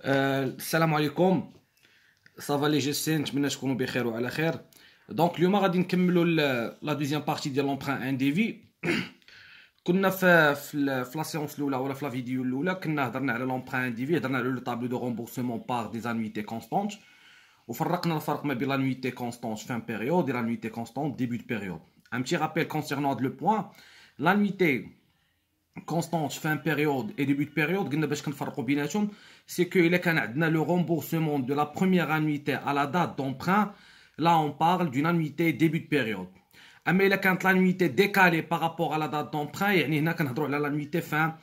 السلام عليكم. صافا لي جيسين، نتمنى تكونوا بخير وعلى خير. دونك اليوم غادي نكملوا لا دوزيام بارتي ديال لومبران انديفي. كنا في لا سيونس الاولى ولا في لا فيديو الاولى كنا هضرنا على لومبران انديفي، هضرنا على لو طابلو دو رومبورسمون بار دي زانويتي كونستانت، وفرقنا الفرق ما بين لانويتي كونستانت فان بيريود و لانويتي كونستانت ديبي دو بيريود. ان بتي رابيل كونسيرنون هاد لو بوين. لانويتي constante fin période et début de période, c'est que le remboursement de la première annuité à la date d'emprunt, là on parle d'une annuité début de période. Mais quand l'annuité décalée par rapport à la date d'emprunt, on parle de l'annuité fin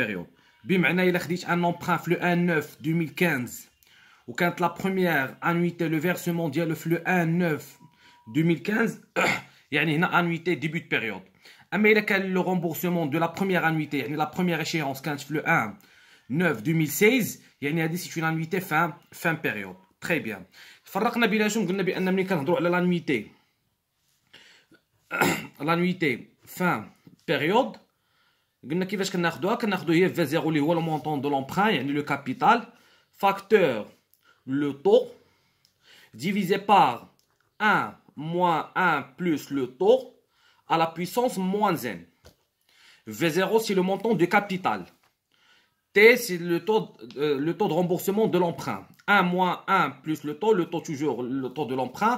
période. بمعنى إلا خديت un emprunt في le 1/9 2015 ou quand la première annuité le versement ديالو في le 1/9 2015 يعني هنا annuité début de période. Mais le remboursement de la première annuité, la première échéance, quand tu le 1/9/2016, c'est une annuité fin période. Très bien. فرقنا بيناتهم قلنا بان ملي كنهضروا على l'annuité fin période قلنا كيفاش كناخذوها هي V0 اللي هو le montant de l'emprunt يعني le capital facteur le taux divisé par 1 moins 1 plus le taux à la puissance moins n. V0, c'est le montant du capital. T, c'est le taux de remboursement de l'emprunt. 1 moins 1 plus le taux toujours le taux de l'emprunt.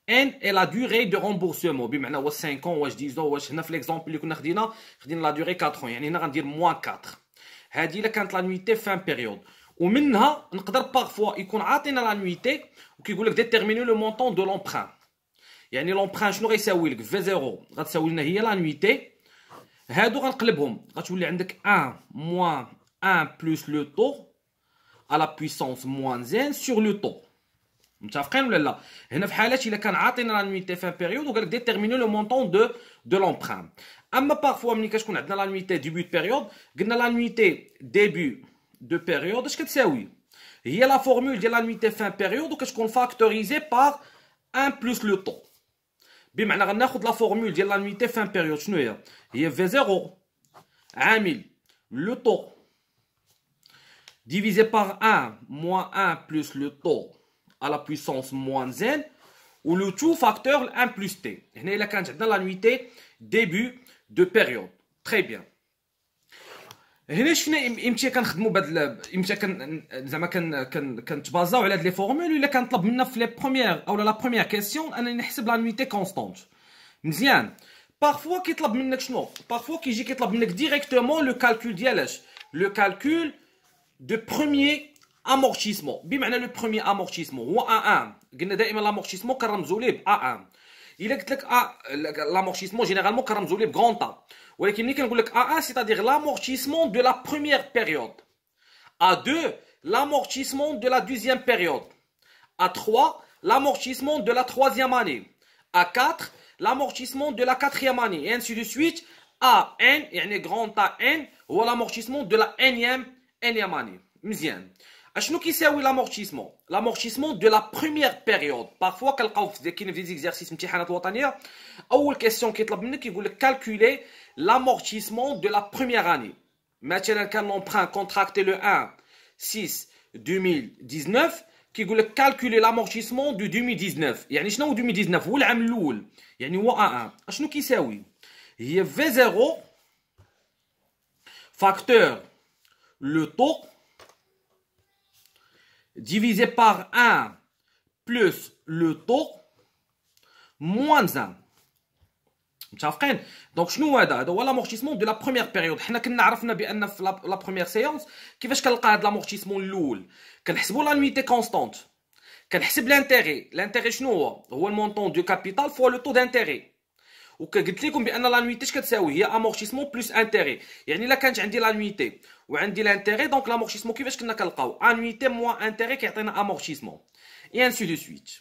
N est la durée de remboursement. بمعنى واش 5 ans واش 10 ans واش هنا في l'exemple اللي كنا خدينا la durée 4 ans. يعني هنا غندير moins 4. هذه الا كانت l'annuité fin période. ومنها نقدر parfois يكون عاطينا l'annuité وكيقول لك déterminer le montant de l'emprunt. يعني لومبران شنو غيساوي لك في 0 غتساوي لنا هي لانويتي، هادو غنقلبهم غتولي عندك 1 moins 1 plus le taux à la puissance moins n sur le taux. متفقين ولا لا؟ هنا في حالات الا كان عاطينا لانويتي فان بيريود وقال لك ديتيرميني لو مونطون دو لومبران. اما بارفوا ملي كتكون عندنا لانويتي ديبي دو بيريود قلنا لانويتي ديبي دو بيريود اش كتساوي؟ هي لا فورمول ديال لانويتي فان بيريود وكتكون فاكتوريزي بار 1 plus le taux. بمعنى غناخذ لا فورمول ديال لانويتي فان بيريود شنو هي في 0 عامل لو طو divisé par 1 moins 1 plus le taux à la puissance moins n ou le tout facteur 1 plus t. هنا الا كانت عندنا لانويتي ديبي دو بيريود. تري بيان. هنا شفنا امتى كنخدموا بهاد امتى زعما كنتبازاو على هاد لي فورمول ولا كنطلب منا في لي بروميير او لا بروميير كيسيون انني نحسب لانويتي كونستانت. مزيان. بارفوا كيطلب منك شنو؟ بارفوا كيجي كيطلب منك ديريكتومون لو كالكول ديالاش؟ لو كالكول دو بروميير امورتيسمون. بمعنى لو بروميير امورتيسمون هو A1. قلنا دائما لامورتيسمون كنرمزوا ليه ب A1. الا قلت لك لامورتيسمون جينيرالمون كنرمزوا ليه بغون طا. ولكن ملي كنقول لك A1 c'est-à-dire l'amortissement de la première période. A2 l'amortissement de la deuxième période. A3 l'amortissement de la troisième année. A4 l'amortissement de la quatrième année et ainsi de suite. AN يعني grand AN هو l'amortissement de la énième année. مزيان. اشنو كيساوي لامورتيسمون؟ لامورتيسمون دو لا بروميير بيريود. بارفوا كنلقاو كاين في زيكزارسيس امتحانات وطنيه اول كيسيون كيطلب منك يقول لك كالكولي l'amortissement de la première année. مثلا كان l'emprunt contracté le 1/6/2019 كيقول لك calculer l'amortissement de 2019. يعني شنو هو 2019؟ هو العام الاول يعني هو A1. اشنو كيساوي؟ هي V0 facteur le taux divisé par 1 plus le taux moins 1. متفقين؟ دونك شنو هذا هو لامورتيسمون دو لا بروميير بيريود. حنا كنا عرفنا بان في لا بروميير سيونس كيفاش كنلقى هذا لامورتيسمون الاول كنحسبوا لانويتي كونستانت كنحسب لانتيغي شنو هو المونطون دو كابيتال فوا لو طو دانتيغي. وقلت لكم بان لانويتي اش كتساوي؟ هي امورتيسمون بلس انتيغي. يعني الا كانت عندي لانويتي وعندي لانتيغي دونك لامورتيسمون كيفاش كنا كنلقاو انويتي موان انتيغي كيعطينا امورتيسمون اي انسي دو سويت.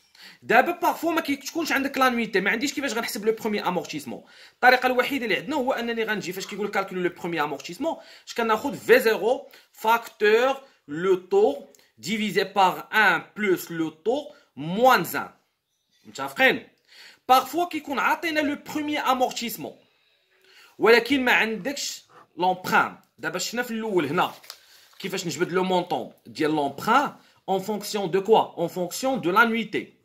دابا بارفو ما كيكونش عندك لانويتي ما عنديش كيفاش غنحسب لو بروميي امورتيسمون. الطريقه الوحيده اللي عندنا هو انني غنجي فاش كيقول كالكول لو بروميي امورتيسمون اش كناخذ في 0 فاكتور لو طو divisé par 1 plus le taux moins 1. متفقين؟ بارفوا كيكون عاطينا لو بروميي امورتيسمون ولكن ما عندكش لومبران. دابا شفنا في الاول هنا كيفاش نجبد لو مونطون ديال لومبران en fonction de quoi? En fonction de l'annuité.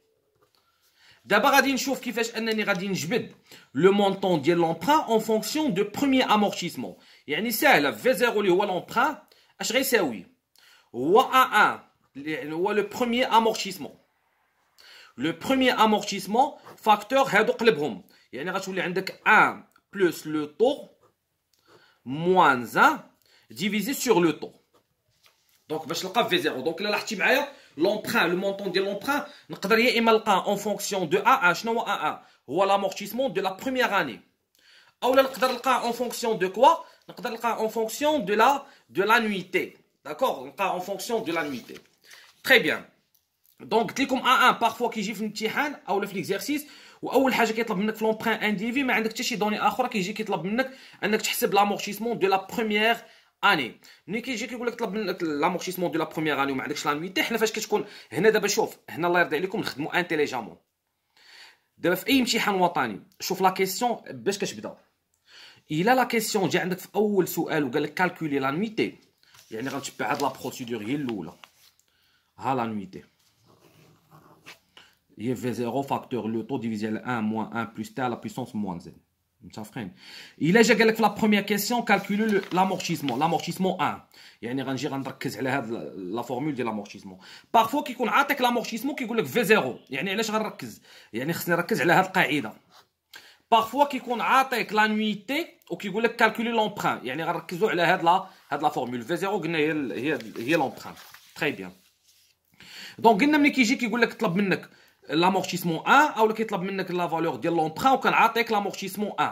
دابا غادي نشوف كيفاش انني غادي نجبد لو مونطون ديال لومبران en fonction de premier amortissement. يعني ساهله في زيرو اللي هو لومبران اش غيساوي؟ هو A1 اللي هو لو premier amortissement. لو premier amortissement فاكتور هادو قلبهم، يعني غتولي عندك 1 plus le taux moins 1 divisé sur le taux. دونك باش نلقى في زيرو، دونك الا لاحظتي معايا لومبران لو مونطون ديال لومبران نقدر يا اما نلقاه اون فونكسيون دو A1. شنو هو A1؟ هو لامورتيسمون دو لا بروميير اني، اولا نقدر نلقاه اون فونكسيون دو كوا؟ نقدر نلقاه اون فونكسيون دو لانويتي. داكور، نلقاه اون فونكسيون دو لانويتي. تري بيان. دونك قلت لكم A1 بارفوا كيجي في الامتحان اولا في ليكزارسيس، واول حاجه كيطلب منك في لومبران ان دي في ما عندك حتى شي دوني اخرى، كيجي كيطلب منك انك تحسب لامورتيسمون دو لا بروميير اني. ملي كيجي كيقول لك طلب منك لامورتيسمون دو لا بروميير اني وما عندكش لانويتي، حنا فاش كتكون هنا دابا شوف هنا الله يرضي عليكم نخدموا انتيليجامون. دابا في اي امتحان وطني شوف لا كيسيون باش كتبدا. الا لا كيسيون جا عندك في اول سؤال وقال لك كالكولي لانويتي، يعني غنتبع هاد لا بروسيدور هي الاولى. ها لانويتي هي في زيرو فاكتور لو طو ديفيزي على 1 موان 1 بلس تي على بويسونس موان زين. متفقين؟ الا جا قال لك في لا بروميير كيسيون كالكولي لامورتيسمون 1، يعني غنجي غنركز على هاد لا فورمول ديال لامورتيسمون. بارفو كيكون عاطيك لامورتيسمون كيقول لك في زيرو، يعني علاش غنركز؟ يعني خصني نركز على هاد القاعده. بارفو كيكون عاطيك لانويتي وكيقول لك كالكولي لومبران، يعني غنركزوا على هاد لا فورمول في زيرو. قلنا هي لومبران. تري بيان. دونك قلنا ملي كيجي كيقول لك طلب منك لامورتيسمون 1 اولا كيطلب منك لا فالور ديال لومبران وكان عاطيك لامورتيسمون 1،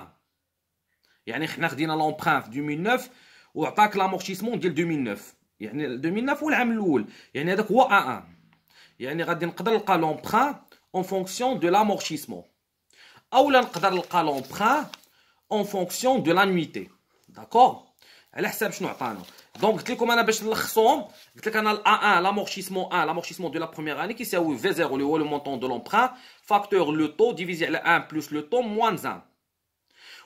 يعني حنا خدينا لومبران في 2009 وعطاك لامورتيسمون ديال 2009، يعني 2009 هو العام الاول، يعني هذاك هو A1. يعني غادي نقدر نلقى لومبران اون فونكسيون دو لامورتيسمون، اولا نقدر نلقى لومبران اون فونكسيون دو لانويتي. داكور، على حساب شنو عطانا. دونك قلت لكم انا باش نلخصهم، قلت لك انا A1 لامورتيسمون 1 لامورتيسمون دو لا بروميير اني كيساوي في زيرو اللي هو لو مونطون دو لومبران فاكتور لو طو ديفيزي على 1 بلس لو طو موان 1.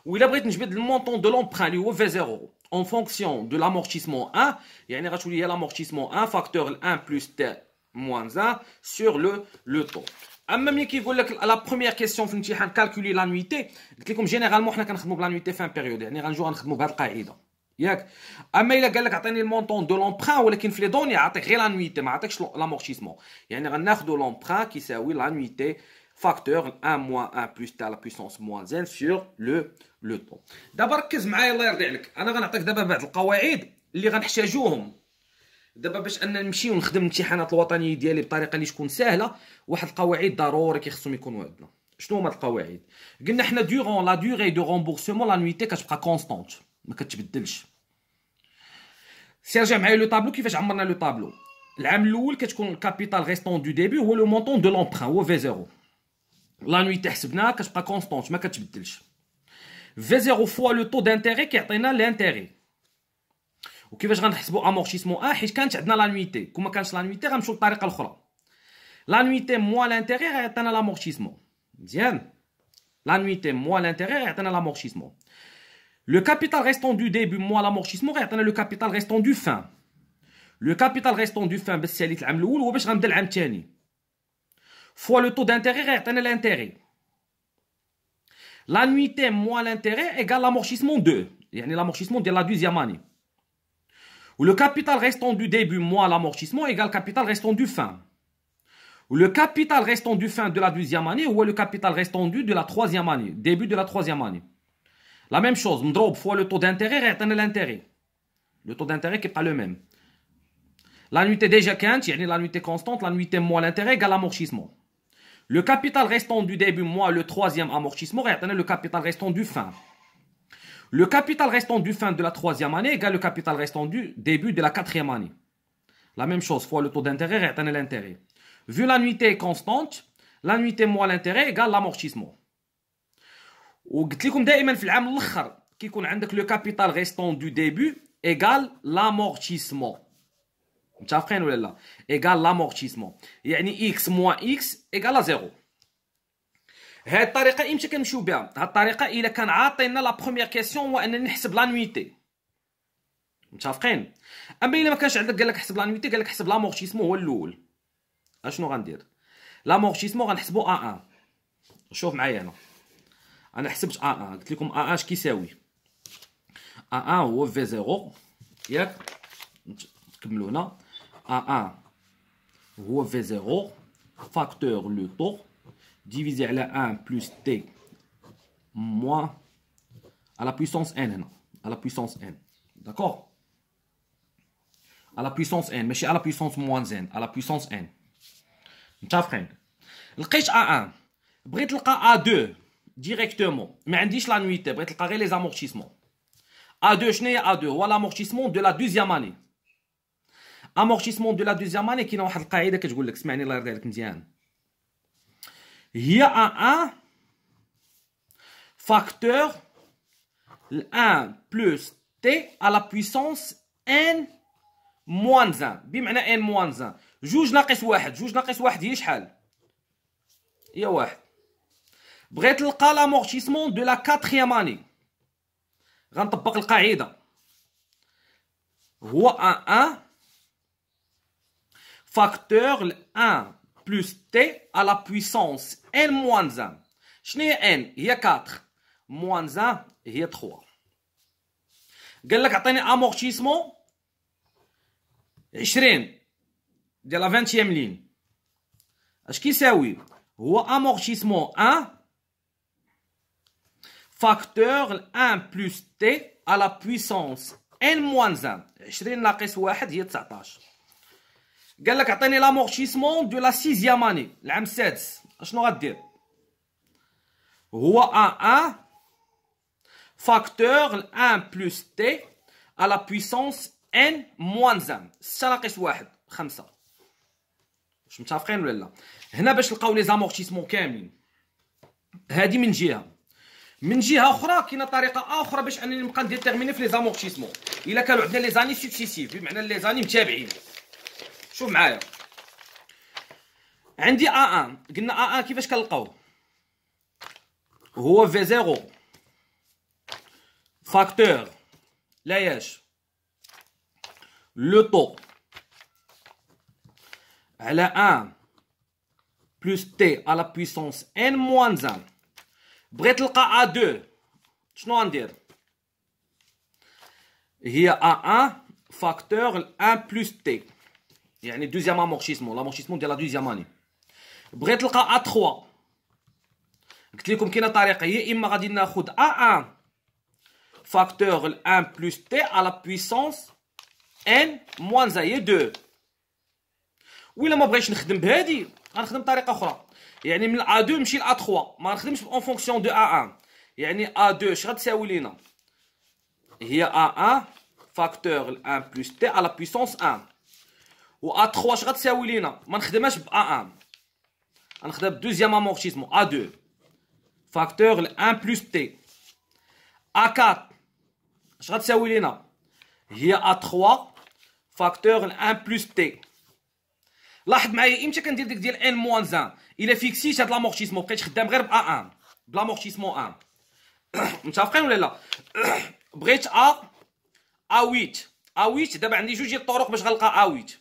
وإلا بغيت نجبد المونطون دو لومبران اللي هو في زيرو اون فونكسيون دو لامورتيسمون 1، يعني غتولي هي لامورتيسمون 1 فاكتور 1 بلس تي موان 1 سور لو طو. اما ملي كيقول لك لا بروميير كيسيون في الامتحان كالكولي لانويتي، قلت لكم جينيرالمون حنا كنخدموا بلانويتي فان بيريود، يعني غنجيو غنخدموا بهذه القاعده ياك. اما الا قال لك عطيني المونطون دو لومبران ولكن في لي دوني عطيك غير لانويتي ما عطيكش لامورتيسمون، يعني غناخذوا لومبران كيساوي لانويتي فاكتور 1 موان 1 بلس تي على بويسونس موان 1 سور لو طو. دابا ركز معايا الله يرضي عليك، انا غنعطيك دابا بعض القواعد اللي غنحتاجوهم دابا باش ان نمشي ونخدم الامتحانات الوطنيه ديالي بطريقه اللي تكون سهله. واحد القواعد ضروري كيخصهم يكونوا عندنا. شنو هما القواعد؟ قلنا حنا دورون لا دوري دو رومبورسمون لانويتي كتبقى كونستانت ما كتبدلش. سيرجع معايا لو طابلو كيفاش عمرنا لو طابلو. العام الاول كتكون الكابيتال ريستون دو ديبي هو لو مونطون دو لومبران هو في زيرو، لانويتي حسبناها كتبقى كونستانت ما كتبدلش. في زيرو فوا لو طو دانتيغي كيعطينا لانتيغي. وكيفاش غنحسبوا امورتيسمون حيت كانت عندنا لانويتي، كون ما كانش لانويتي غنمشيو للطريقه الاخرى. لانويتي موا لانتيغي غيعطينا لامورتيسمون. مزيان، لانويتي موا لانتيغي غيعطينا لامورتيسمون. Le capital restant du début moins l'amortissement غيعطينا le capital restant du fin. Le capital restant du fin بالساليت العام الاول هو باش غنبدا العام الثاني. فوا لو طو دانتيغي غيعطينا لانتيغي. L'annuité moins l'intérêt égale l'amortissement 2, يعني l'amortissement de la deuxième année. Ou le capital restant du début moins l'amortissement égale capital restant du fin. Ou le capital restant du fin de la deuxième année ou le capital restant du de la troisième année, début de la troisième année. La même chose, مضروب fois le taux d'intérêt غيعطينا l'intérêt. Le taux d'intérêt qui est pas le même. L'annuité déjà كانت يعني l'annuité constante, l'annuité moins l'intérêt égale l'amortissement. Le capital restant du début moins le troisième amortissement غيعطينا le capital restant du fin. Le capital restant du fin de la troisième année égale le capital restant du début de la quatrième année. La même chose, fois le taux d'intérêt غيعطينا l'intérêt. Vu l'annuité est constante, l'annuité moins l'intérêt égale l'amortissement. وقلت لكم دائما في العام الاخر كيكون عندك لو كابيتال ريستون دو ديبي ايغال لامورتيسمون. متفقين ولا لا؟ ايغال لامورتيسمون، يعني اكس موان اكس ايغال زيرو. هاد الطريقه امتى كنمشيو بها؟ هاد الطريقه الا كان عاطينا لا بروميير كيسيون هو انني نحسب لانويتي. متفقين؟ اما الا ما كانش عندك قال لك حسب لانويتي، قال لك حسب لامورتيسمون هو الاول، اشنو غندير؟ لامورتيسمون غنحسبو A1. شوف معايا هنا، انا حسبت A1، قلت لكم A1 اش كيساوي؟ A1 هو في 0 ياك، نكملو هنا. A1 هو في 0 فاكتور لو طو ديفيزي على 1 بلس تي موان à la puissance n هنا، à la puissance n. d'accord؟ à la puissance n ماشي à la puissance moins n، à la puissance n. متفقين؟ لقيت A1، بغيت نلقى A2 ديريكتومون، ما عنديش لانويتي، بغيت نلقى غير لي زامورتيسمون. A2 شنو هي A2؟ هو لامورتيسمون دو لا دوزيام اني. امورتيسمون دو لا دوزيام اني كاينه واحد القاعده كتقول لك، اسمعني الله يرضي عليك مزيان، هي A1 فاكتور 1 plus t à la puissance n moins 1. بمعنى n moins 1 جوج ناقص واحد. جوج ناقص واحد هي شحال؟ هي واحد. بغيت نلقى لامورتيسمون دو لا كاتريام اني، غنطبق القاعده، هو A1 فاكتور 1 plus t à la puissance n moins 1. شنو هي n؟ هي 4 moins 1 هي 3. قال لك عطيني امورتيسمون 20 ديال لا 20 لين، اش كيساوي؟ هو امورتيسمون 1 فاكتور 1 بلس تي على لا بويسونس ان موان 1. 20 ناقص 1 هي 19. قال لك عطيني لامورتيسمون دو لا سيزيام اني، العام السادس، اشنو غدير؟ هو A1 فاكتور 1 بلس تي à la puissance n moins 1. 6 ناقص 1 5. واش متفقين ولا لا؟ هنا باش نلقاو لي زامورتيسمون كاملين، هادي من جهه. من جهه اخرى كاينه طريقه اخرى باش انني نبقى نديتيرميني في لي زامورتيسمون الا كانوا عندنا لي زاني سكسيسيف، بمعنى لي زاني متابعين. شوف معايا، عندي A1، قلنا A1 كيفاش كنلقاوه؟ هو في 0 فاكتور لا ياش لو طو على 1 بلس تي على بويسونس ان موان 1. بغيت نلقى A2، شنو غندير؟ هي A1 فاكتور 1 بلس تي، يعني دوزيام امورتيسمون، لامورتيسمون ديال لا دوزيام اني. بغيت نلقى A3، قلت لكم كاينه طريقه، يا اما غادي ناخذ A1 فاكتور 1 بلس تي على بويسونس ان موان 1 هي 2. ولا ما بغيتش نخدم بهادي غنخدم بطريقه اخرى، يعني من A2 نمشي ل A3، ما نخدمش اون فونكسيون دو A1. يعني A2 اش غتساوي لينا؟ هي A1 فاكتور 1 بلس تي على بويسونس 1. و A3 اش غتساوي لينا؟ ما نخدمهاش ب A1، غنخدم بدوزيام امورتيسمون A2 فاكتور 1 بلس تي. A4 اش غتساوي لينا؟ هي A3 فاكتور 1 بلس تي. لاحظ معايا امتى كندير ديك ديال ان موان 1 الا فيكسيت هاد لامورتيسمون، بقيت خدام غير ب A1 بلامورتيسمون 1. متفقين ولا لا؟ بغيت A8 دابا عندي جوج ديال الطرق باش غنلقى A8.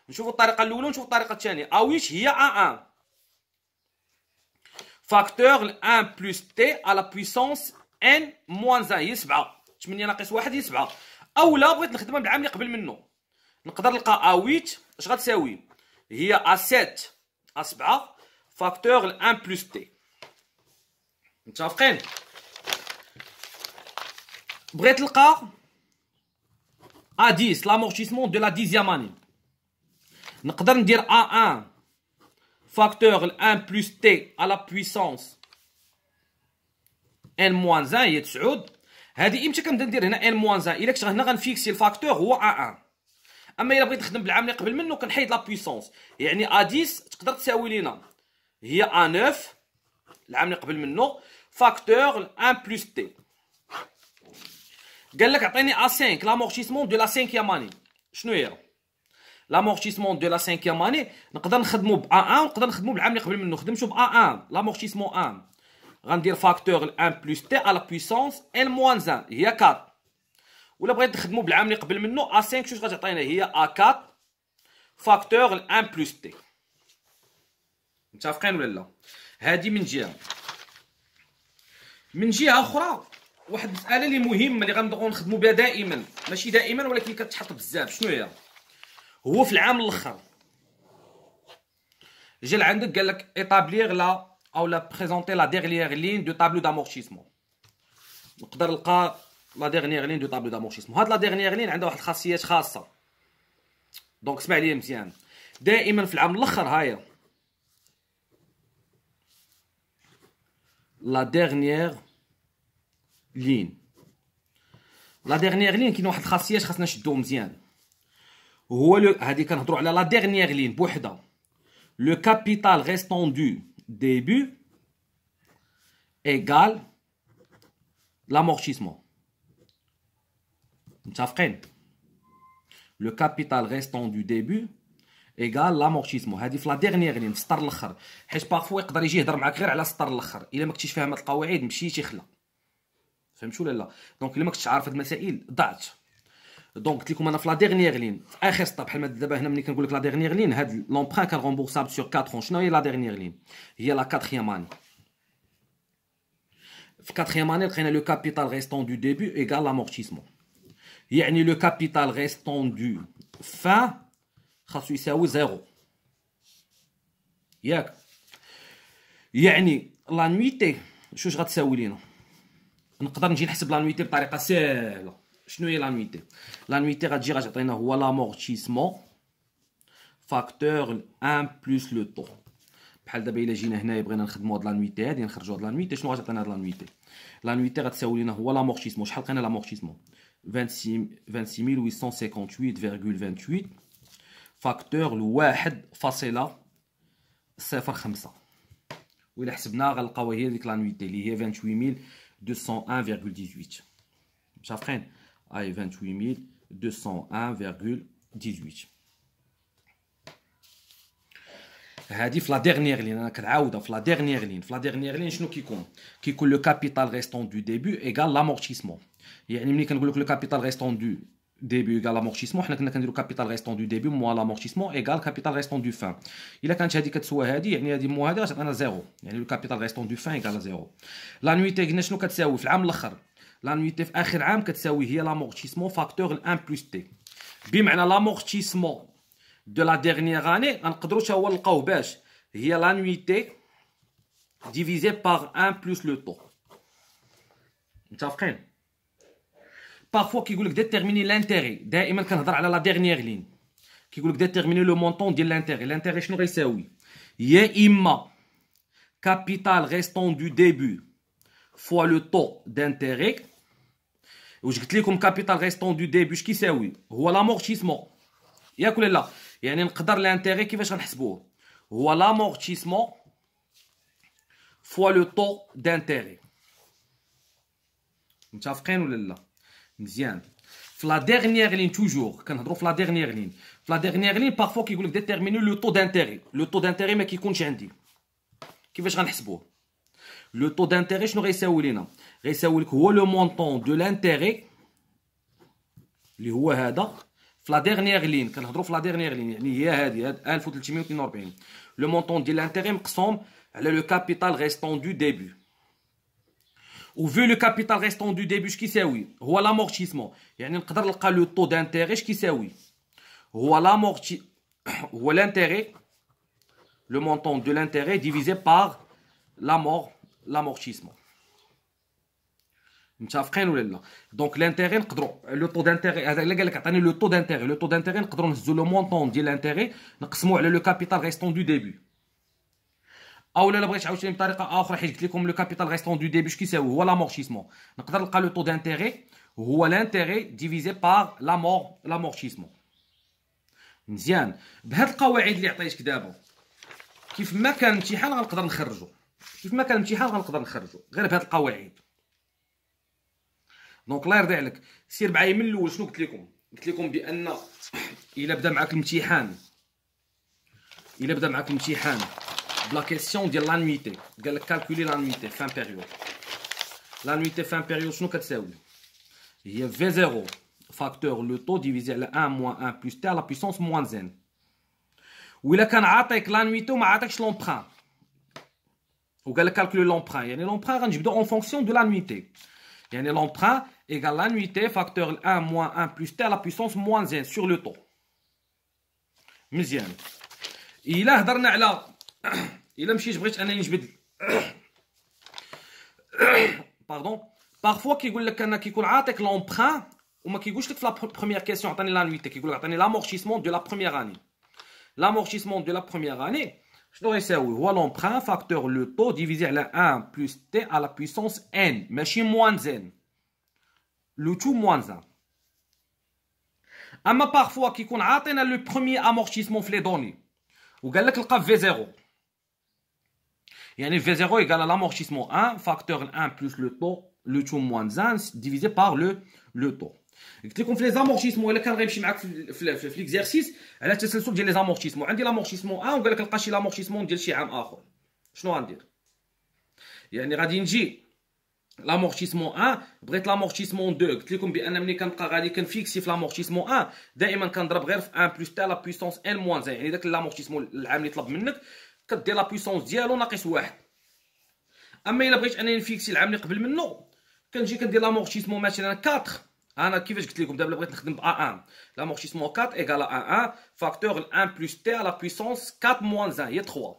نشوفوا الطريقه الاولى ونشوفوا الطريقه الثانيه. A8 هي A1 فاكتور 1 بلس تي على بويسونس ان موان 1 هي 7. 8 ناقص 1 هي 7. اولا بغيت نخدمها بالعام اللي قبل منه، نقدر نلقى A8 اش غتساوي؟ هي A7 A7 فاكتور 1 بلس تي. متفقين؟ بغيت نلقى A10 لامورتيسمون دو لا ديزيام اني، نقدر ندير A1 فاكتور 1 بلس تي على بويسونس ان موان 1 هي 9. هادي امتى كنبدا ندير هنا ان موان 1؟ الا كنت هنا غنفيكسي الفاكتور هو A1. اما الا بغيت نخدم بالعام اللي قبل منه كنحيد لا بويسونس، يعني A10 تقدر تساوي لينا هي A9 العام اللي قبل منه فاكتور 1 بلس تي. قال لك عطيني A5 لامورتيسمون دو لا 5 اني. شنو هي لامورتيسمون دو لا 5 اني؟ نقدر نخدمو ب A1 ونقدر نخدمو بالعام اللي قبل منه. خدمتو ب A1 لامورتيسمون 1، غندير فاكتور 1 بلس تي على بويسونس ان موان 1 هي 4. ولا بغيت نخدمو بالعام اللي قبل منه A5 شوش غتعطينا هي A4 فاكتور 1 بلس تي. متفقين ولا لا؟ هادي من جهه. من جهه اخرى واحد المساله اللي مهمه اللي غنبغيو نخدمو بها دائما، ماشي دائما ولكن كتحط بزاف. شنو هي؟ هو في العام الاخر جا عندك قال لك établir لا او لا بريزونتي لا ديرنيير لين دو طابلو دامورتيسمون. نقدر نلقى لا ديرنيير لين دو طابلو دامورتيسمون. هاد لا ديرنيير لين عندها واحد الخاصيات خاصه، دونك اسمع لي مزيان. دائما في العام الاخر هايا لا ديرنيير لين. لا ديرنيير لين كاين واحد الخاصيات خاصنا نشدو مزيان. هو هادي كنهضروا على لا ديرنيير لين بوحدها. لو كابيتال ريستون دو début égale l'amortissement. متفقين؟ لو كابيتال ريستون دو ديبي ايغال لامورتيسمون. هذه في لا ديرنيير لين في السطر الاخر، حيت بارفو يقدر يجي يهضر معاك غير على السطر الاخر. الا ما كنتيش فاهم هاد القواعد مشيتي خلا. فهمتوا ولا لا؟ دونك الا ما كنتش عارف هاد المسائل ضعت. دونك قلت لكم انا في لا ديرنيير لين في اخر سطر، بحال دابا هنا ملي كنقول لك لا ديرنيير لين هاد لومبران كان رومبورسابل سور 4 ans. شنو هي لا ديرنيير لين؟ هي لا 4e اني. في 4e اني لقينا لو كابيتال ريستون دو ديبي ايغال لامورتيسمون. يعني لو كابيتال ريستون دو فان خاصو يساوي 0 ياك. يعني لانويتي شوش غتساوي لينا؟ نقدر نجي نحسب لانويتي بطريقه ساهله. شنو هي لانويتي؟ لانويتي غتجي غتعطينا هو لامورتيسمون فاكتور 1 بلس لو طو. بحال دابا الا جينا هنايا بغينا نخدمو هاد لانويتي هادي، نخرجو هاد لانويتي، شنو غتعطينا هاد لانويتي؟ لانويتي غتساوي لينا هو لامورتيسمون. شحال لقينا لامورتيسمون؟ 26858.28 فاكتور لواحد فاصلة 0.5. وإلا حسبنا غنلقاو هي ديك لانويتي اللي هي 28201.18. متفقين؟ هاي 28201.18. هادي في لا ديرنيير لين. انا كنعاودها في لا ديرنيير لين. في لا ديرنيير لين شنو كيكون؟ كيكون لو كابيتال ريستون دو ديبي ايغال لامورتيسمون. يعني ملي كنقول لك لو كابيتال ريستون دو ديبي ايغال لامورتيسمون، حنا كنا كنديرو كابيتال ريستون دو ديبي موا لامورتيسمون ايغال كابيتال ريستون دو فان. الا كانت هادي كتسوى هادي، يعني هادي موا هادي غتعطينا زيرو، يعني لو كابيتال ريستون دو فان ايغال زيرو. لانويتي قلنا شنو كتساوي في العام الاخر؟ لانويتي في اخر عام كتساوي هي لامورتيسمون فاكتور 1 بلس تي. بمعنى لامورتيسمون دو لا ديرنيير اني غنقدروا حتى هو نلقاوه باش هي لانويتي ديفيزي باغ 1 بلس لو طو. متفقين؟ بارفوا كيقول لك ديتيرميني لانتيري. دائما كنهضر على لا ديرنيير لين. كيقول لك ديتيرميني لو مونطون ديال لانتيري. لانتيري شنو غيساوي؟ يا اما كابيتال ريستون دو ديبي فوا لو طو دانتيري. واش قلت لكم كابيتال ريستون دو ديبي اش كيساوي؟ هو لامورتيسمون ياك ولا لا؟ يعني نقدر لانتيري كيفاش غنحسبوه؟ هو لامورتيسمون فوا لو طو دانتيري. متفقين ولا لا؟ مزيان. في لا ديرنيير لين توجور كنهضروا في لا ديرنيير لين. في لا ديرنيير لين بارفوا كيقول لك ديتيرميني لو طو دانتيري. لو طو دانتيري ما كيكونش عندي. كيفاش غنحسبوه؟ لو طو دانتيري شنو غيساوي لينا؟ غيساوي لك هو لو مونطون دو لانتيري اللي هو هذا في لا ديرنيير لين. كنهضروا في لا ديرنيير لين، يعني هي هذه 1342. لو مونطون ديال لانتيري مقسوم على لو كابيتال ريستون دو ديبي. و في لو كابيتال ريستون دو ديبي اش كيساوي؟ هو لامورتيسمون. يعني نقدر نلقى لو طو دانتيري اش كيساوي؟ هو هو لانتيري لو مونطون دو لانتيري ديفيزي باغ l'amortissement. متفقين ولا لا؟ دونك لانتيري نقدروا لو طو دانتيري هذا اللي قال لك عطاني لو طو دانتيري. لو طو دانتيري نقدروا نهزوا لو مونطون ديال لانتيري نقسموه على لو كابيتال ريستون دو ديبي. او لا بغيت عاوتاني بطريقه اخرى، حيت قلت لكم لو كابيتال ريستون دو ديبي اش كيساوي؟ هو لامورتيسمون. نقدر نلقى لو طو دانتيري هو لانتيري ديفيزي باغ لامورتيسمون. مزيان. بهاد القواعد اللي عطيتك دابا كيف ما كان الامتحان غنقدر نخرجو. كيف ما كان الامتحان غنقدر نخرجو غير بهاد القواعد. دونك الله يرضي عليك سير معايا من الاول. شنو قلت لكم؟ قلت لكم بان الا بدا معاك الامتحان بلا كيسيون ديال لانويتي، قال لك كالكولي لانويتي فان بيريود. لانويتي فان بيريود شنو كتساوي؟ هي في 0 facteur le taux divisé على 1 moins 1 plus t à la puissance moins n. وإلا كان عاطيك l'annuité وما عاطيكش l'emprunt وقال لك calculer l'emprunt يعني l'emprunt غنجبدو en fonction de l'annuité. يعني l'emprunt égale l'annuité facteur 1 moins 1 plus t à la puissance moins n sur le taux. مزيان. إلا هضرنا على إلا مشيت بغيت أنا نجبد باردون بارفوا كيقول لك أنا كيكون عاطيك l'emprunt وما كيقولش لك في لا بروميير كيسيون عطاني l'annuité كيقول لك عطاني l'amortissement de la première année. L'amortissement de la première année شنو غيساوي هو l'emprunt facteur le taux divisé على 1 plus t à la puissance n ماشي moins n le tout moins 1. اما بارفوا كيكون عاطينا لو بروميير amortissement في لي دوني وقال لك لقى في 0 يعني في 0 égale à l'amortissement 1 facteur 1 plus le taux moins 1 divisé par le taux. قلت لكم في لي زامورتيسمون الا كان غيمشي معاك في ليكزارسيس على التسلسل ديال لي زامورتيسمون. عندي لامورتيسمون 1 وقال لك لقى شي لامورتيسمون ديال شي عام اخر. شنو غندير؟ يعني غادي نجي لامورتيسمون 1 بغيت لامورتيسمون 2 قلت لكم بان ملي كنبقى غادي كنفيكسي في لامورتيسمون 1 دائما كنضرب غير في 1 بلس تي لا بويسونس ان موان 1 يعني داك لامورتيسمون العام اللي طلب منك كدير لا بويسونس ديالو ناقص 1. اما الا بغيت انني نفيكسي العام اللي قبل منه كنجي كندير لامورتيسمون مثلا 4. انا كيفاش قلت لكم دابا بغيت نخدم ب A1 لامورتيسمون 4 ايكال A1 فاكتور 1 بلس تي على بويسونس 4 موان 1 هي 3.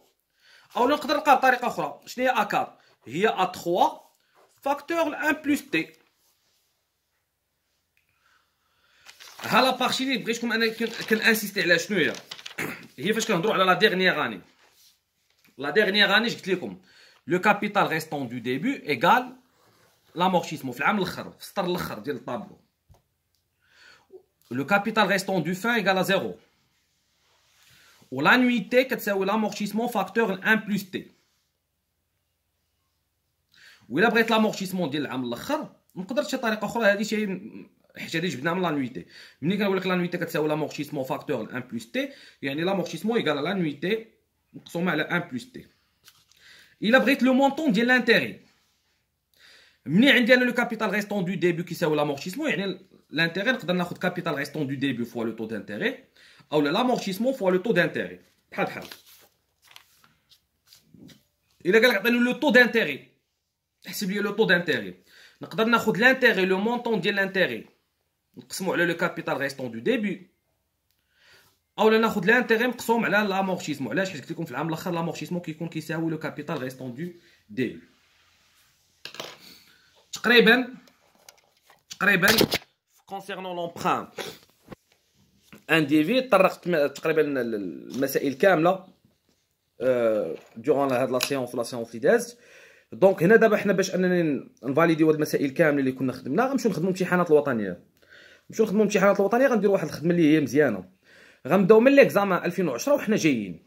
او نقدر نلقاها بطريقه اخرى. شنو هي A4 هي A3 فاكتور 1 بلس تي. ها لا بارتي اللي بغيتكم انا كنانسيستي على شنو هي فاش كنهضروا على لا ديرنيير اني. لا ديرنيير اني قلت لكم لو كابيتال ريستون دو ديبي ايكال l'amortissement في العام الاخر في السطر الاخر ديال الطابلو. لو كابيتال ريستون دو فان ايكال 0 و لانويتي كتساوي l'amortissement فاكتور 1 بلس تي. وإلا بغيت l'amortissement ديال العام الاخر نقدر شي طريقه اخرى هذه شي حيت هذه جبناها من لانويتي. ملي كنقول لك لانويتي كتساوي l'amortissement فاكتور 1 بلس تي يعني l'amortissement ايكال لانويتي مقسومه على 1 بلس تي. إلا بغيت لو مونطون ديال لانتيري مني عندي انا لو كابيتال ريستون دو ديبي كيساوي لامورتيسمون يعني لانتيري نقدر ناخذ كابيتال ريستون دو ديبي فوا لو طو دانتيري او لامورتيسمون فوا لو طو دانتيري بحال الا قال لك عطيني لو طو دانتيري احسب لي لو طو دانتيري نقدر ناخذ لانتيري لو مونطون ديال لانتيري نقسمو على لو كابيتال ريستون دو ديبي او ناخذ لانتيري مقسوم على لامورتيسمون. علاش؟ حيت قلت لكم في العام الاخر لامورتيسمون كيكون كيساوي لو كابيتال ريستون دو ديبي. تقريبا concernant l'emprunt individu طرقت تقريبا المسائل كامله durant هاد لا سيونس ولا سيونس اللي دازت. دونك هنا دابا حنا باش انني نفاليديو هاد المسائل كامله اللي كنا خدمنا غنمشيو نخدموا الامتحانات الوطنيه. غنديروا واحد الخدمه اللي هي مزيانه. غنبداو من ليكزامان 2010 وحنا جايين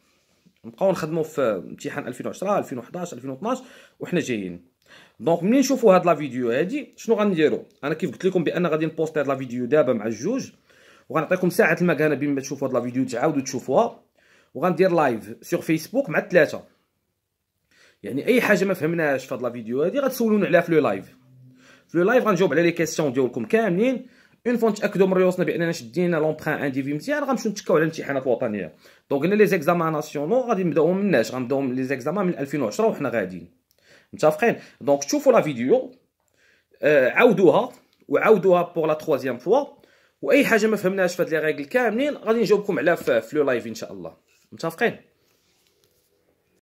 نبقاو نخدموا في امتحان 2010 2011 2012 وحنا جايين. دونك ملي نشوفوا هاد لا فيديو هادي شنو غنديروا؟ انا كيف قلت لكم بان غادي نبوستي هاد لا فيديو دابا مع الجوج وغنعطيكم ساعه المكانه بين ما تشوفوا هاد لا فيديو تعاودوا تشوفوها وغندير لايف سور فيسبوك مع الثلاثه. يعني اي حاجه ما فهمناهاش في هاد لا فيديو هادي غتسولوني عليها في لو لايف. غنجاوب على لي كيسيون ديالكم كاملين. اون فوا نتاكدوا من ريوسنا باننا شدينا لومبران انديفي مزيان غنمشيو نتكاو على الامتحانات الوطنيه. دونك هنا لي زيكزامان ناسيونال غادي نبداوهم مناش غنبداو لي زيكزامان من 2010 وحنا غاديين متفقين. دونك تشوفوا لا فيديو عاودوها وعاودوها بور لا تروازيام فوا واي حاجه ما فهمناهاش في هاد لي ريغل كاملين غادي نجاوبكم عليها في لو لايف ان شاء الله. متفقين.